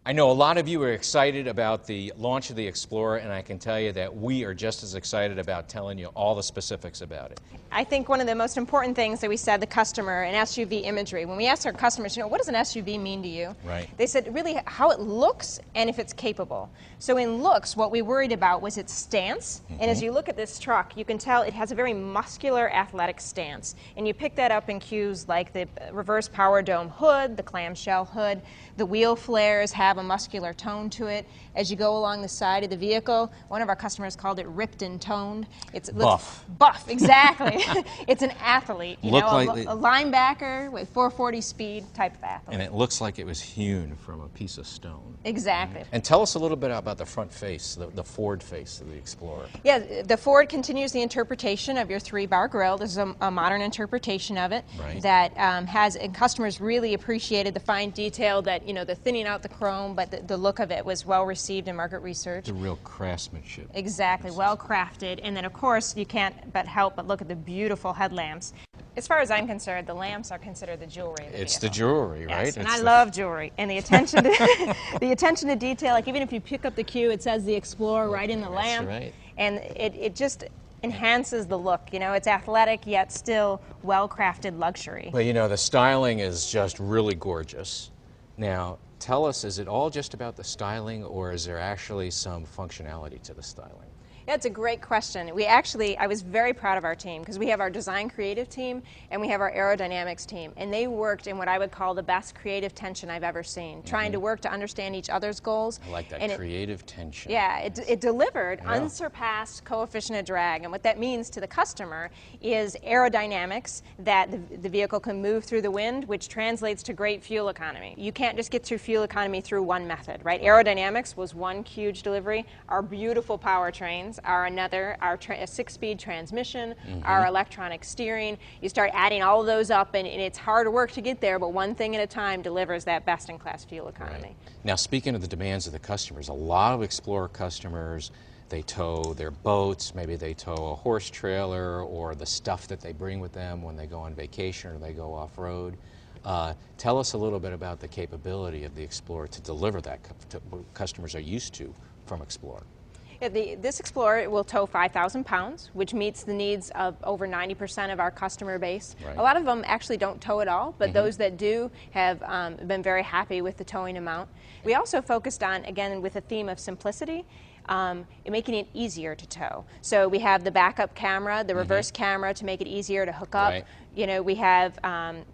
I know a lot of you are excited about the launch of the Explorer, and I can tell you that we are just as excited about telling you all the specifics about it. I think one of the most important things that we said to the customer in SUV imagery, when we asked our customers, what does an SUV mean to you? Right. They said really how it looks and if it's capable. So in looks, what we worried about was its stance. And as you look at this truck, you can tell it has a very muscular, athletic stance. And you pick that up in cues like the reverse power dome hood, the clamshell hood, the wheel flares have a muscular tone to it. As you go along the side of the vehicle, one of our customers called it ripped and toned. It's buff. Buff, exactly. It's an athlete, a linebacker with 440 speed type of athlete. And it looks like it was hewn from a piece of stone. Exactly. And tell us a little bit about the front face, the Ford face of the Explorer. Yeah, the Ford continues the interpretation of your 3-bar grille. This is a modern interpretation of it that has, and customers really appreciated the fine detail that, the thinning out the chrome, but the look of it was well received in market research. The real craftsmanship. Exactly, well crafted. And then, of course, you can't help but look at the beautiful headlamps. As far as I'm concerned, the lamps are considered the jewelry of the It's vehicle. the jewelry, right? Yes, and I love jewelry. And the attention to the attention to detail, like even if you pick up the cue, it says the Explorer right in the lamp. That's right. And it just enhances the look. It's athletic yet still well-crafted luxury. Well, the styling is just really gorgeous. Now, tell us, is it all just about the styling, or is there actually some functionality to the styling? Yeah, it's a great question. I was very proud of our team because we have our design creative team and we have our aerodynamics team, and they worked in what I would call the best creative tension I've ever seen, trying to work to understand each other's goals. I like that, creative tension. Yeah, it delivered unsurpassed coefficient of drag, and what that means to the customer is aerodynamics, that the vehicle can move through the wind, which translates to great fuel economy. You can't just get through fuel economy through one method, right? Aerodynamics was one huge delivery. Our beautiful powertrains are another, our 6-speed transmission, our electronic steering. You start adding all of those up, and it's hard work to get there, but one thing at a time delivers that best-in-class fuel economy. Right. Now, speaking of the demands of the customers, a lot of Explorer customers, they tow their boats, maybe they tow a horse trailer or the stuff that they bring with them when they go on vacation or they go off-road. Tell us a little bit about the capability of the Explorer to deliver that to what customers are used to from Explorer. Yeah, this Explorer will tow 5,000 pounds, which meets the needs of over 90% of our customer base. Right. A lot of them actually don't tow at all, but those that do have been very happy with the towing amount. We also focused on, again, with a theme of simplicity, making it easier to tow. So we have the backup camera, the reverse camera to make it easier to hook up. Right. We have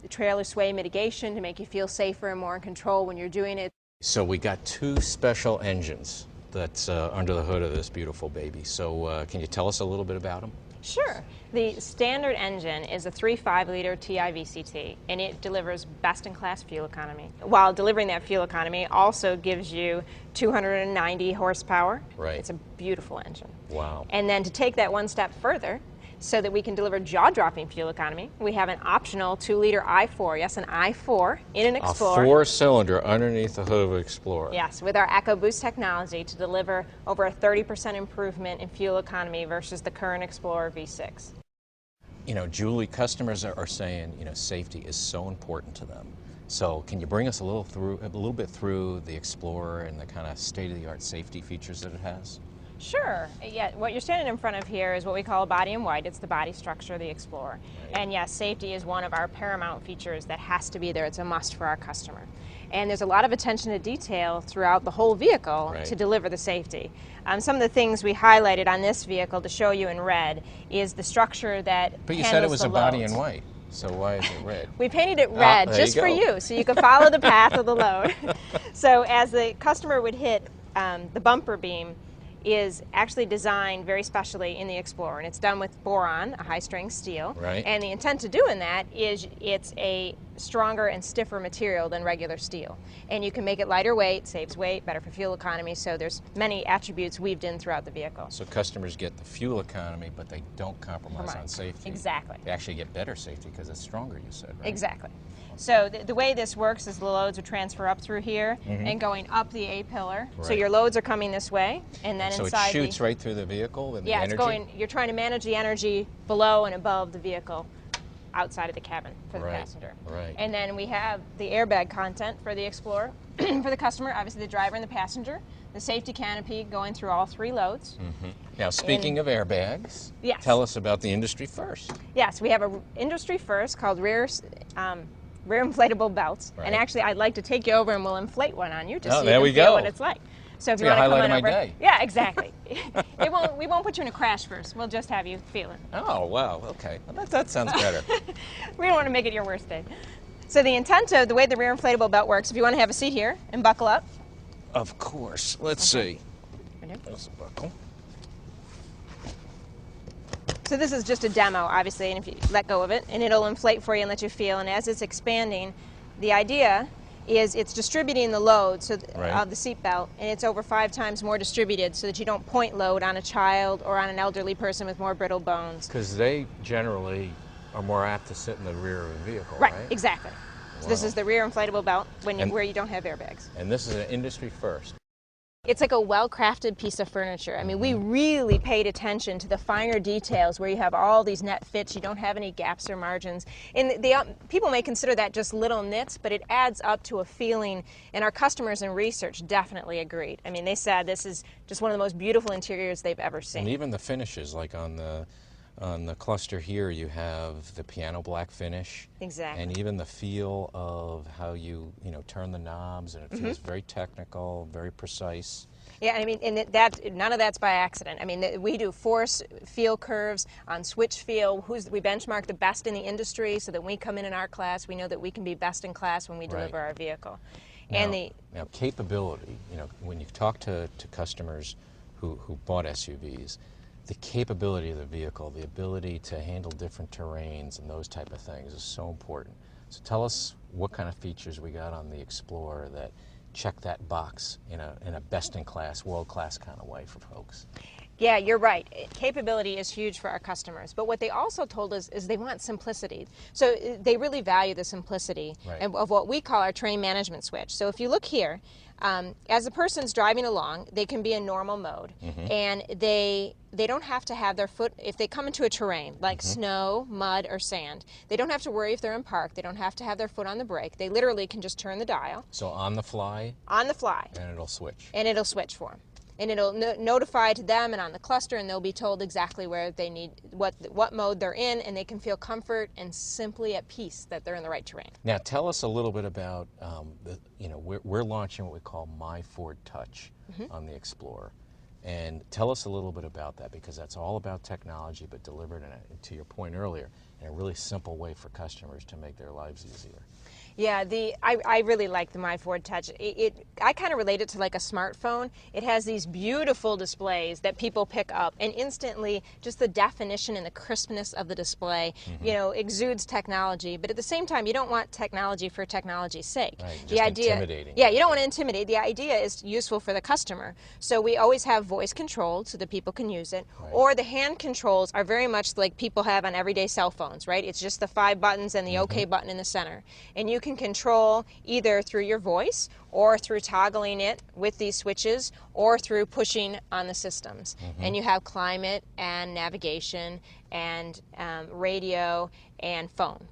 trailer sway mitigation to make you feel safer and more in control when you're doing it. So we got 2 special engines that's under the hood of this beautiful baby. So can you tell us a little bit about them? Sure. The standard engine is a 3.5-liter TI-VCT, and it delivers best-in-class fuel economy. While delivering that fuel economy also gives you 290 horsepower. Right. It's a beautiful engine. Wow. And then to take that one step further, so that we can deliver jaw-dropping fuel economy, we have an optional 2-liter i4, yes, an i4 in an Explorer. A 4-cylinder underneath the hood of an Explorer. Yes, with our EcoBoost technology to deliver over a 30% improvement in fuel economy versus the current Explorer V6. Julie, customers are saying, safety is so important to them. So can you bring us a little bit through the Explorer and the kind of state-of-the-art safety features that it has? Sure. Yeah, what you're standing in front of here is what we call a body in white. It's the body structure of the Explorer. Right. And yes, safety is one of our paramount features that has to be there. It's a must for our customer. And there's a lot of attention to detail throughout the whole vehicle to deliver the safety. Some of the things we highlighted on this vehicle to show you in red is the structure that But you said it was a body in white, so why is it red? We painted it red just for you, so you could follow the path of the load. So as the customer would hit the bumper beam, is actually designed very specially in the Explorer, and it's done with boron, a high-strength steel. Right. And the intent to doing that is it's a stronger and stiffer material than regular steel. And you can make it lighter weight, saves weight, better for fuel economy, so there's many attributes weaved in throughout the vehicle. So customers get the fuel economy, but they don't compromise on safety. Exactly. They actually get better safety because it's stronger, you said, right? Exactly. So the way this works is the loads would transfer up through here and going up the A-pillar. Right. So your loads are coming this way, and then so inside it shoots right through the vehicle with the energy? It's going, you're trying to manage the energy below and above the vehicle. outside of the cabin for the Right, passenger. right. And then we have the airbag content for the Explorer for the customer, obviously the driver and the passenger, the safety canopy going through all 3 loads. Now, speaking of airbags, Yes. tell us about the industry first. Yes, we have a industry first called rear inflatable belts. Right. And actually, I'd like to take you over and we'll inflate one on you to Oh, see there you we can feel go. what it's like. So if you Be a want to come highlight on of my over, day. yeah, exactly. We won't put you in a crash first. We'll just have you feel it. Oh, wow, okay. Well, that sounds better. We don't want to make it your worst day. So the intent of the way the rear inflatable belt works, if you want to have a seat here and buckle up. Of course. Let's see. Right There's a buckle. So this is just a demo, obviously, and if you let go of it, and it'll inflate for you and let you feel. And as it's expanding, the idea is it's distributing the load Right. of the seat belt, and it's over 5 times more distributed so that you don't point load on a child or on an elderly person with more brittle bones. Because they generally are more apt to sit in the rear of a vehicle, Right, right? exactly. So this Wow. is the rear inflatable belt And- where you don't have airbags. And this is an industry first. It's like a well-crafted piece of furniture. I mean, we really paid attention to the finer details where you have all these net fits, you don't have any gaps or margins. And people may consider that just little nits, but it adds up to a feeling, and our customers in research definitely agreed. I mean, they said this is just one of the most beautiful interiors they've ever seen. And even the finishes, like on the cluster here, you have the piano black finish. Exactly. And even the feel of how you turn the knobs, and it feels very technical, very precise. Yeah, I mean, and none of that's by accident. I mean, we do force feel curves on switch feel. We benchmark the best in the industry so that when we come in our class, we know that we can be best in class when we deliver our vehicle. Now, capability, when you talk to customers who bought SUVs, the capability of the vehicle, the ability to handle different terrains and those type of things is so important. So tell us what kind of features we got on the Explorer that check that box in a best-in-class, world-class kind of way for folks. Yeah, you're right. Capability is huge for our customers, but what they also told us is they want simplicity. So they really value the simplicity of what we call our train management switch. So if you look here, as a person's driving along, they can be in normal mode, and they don't have to have their foot, if they come into a terrain like snow, mud, or sand, they don't have to worry if they're in park, they don't have to have their foot on the brake, they literally can just turn the dial. So on the fly? On the fly. And it'll switch. And it'll switch for them. And it'll notify to them and on the cluster, and they'll be told exactly where they need, what mode they're in, and they can feel comfort and simply at peace that they're in the right terrain. Now tell us a little bit about, we're launching what we call My Ford Touch on the Explorer. And tell us a little bit about that, because that's all about technology, but delivered to your point earlier, in a really simple way for customers to make their lives easier. Yeah, I really like the My Ford Touch. I kind of relate it to like a smartphone. It has these beautiful displays that people pick up, and instantly just the definition and the crispness of the display, exudes technology. But at the same time, you don't want technology for technology's sake. Right, just intimidating. Yeah, you don't want to intimidate. The idea is useful for the customer. So we always have voice controlled so that people can use it. Right. Or the hand controls are very much like people have on everyday cell phones, right? It's just the 5 buttons and the OK button in the center. And you can control either through your voice or through toggling it with these switches or through pushing on the systems. And you have climate and navigation and radio and phone.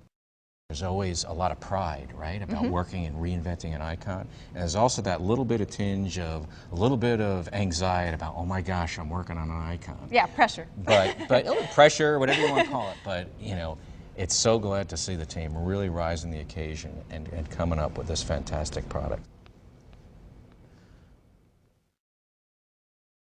There's always a lot of pride, right, about working and reinventing an icon. And there's also that little bit of tinge of a little bit of anxiety about, oh my gosh, I'm working on an icon. Yeah, pressure. But pressure, whatever you want to call it. But it's so glad to see the team really rising the occasion and coming up with this fantastic product.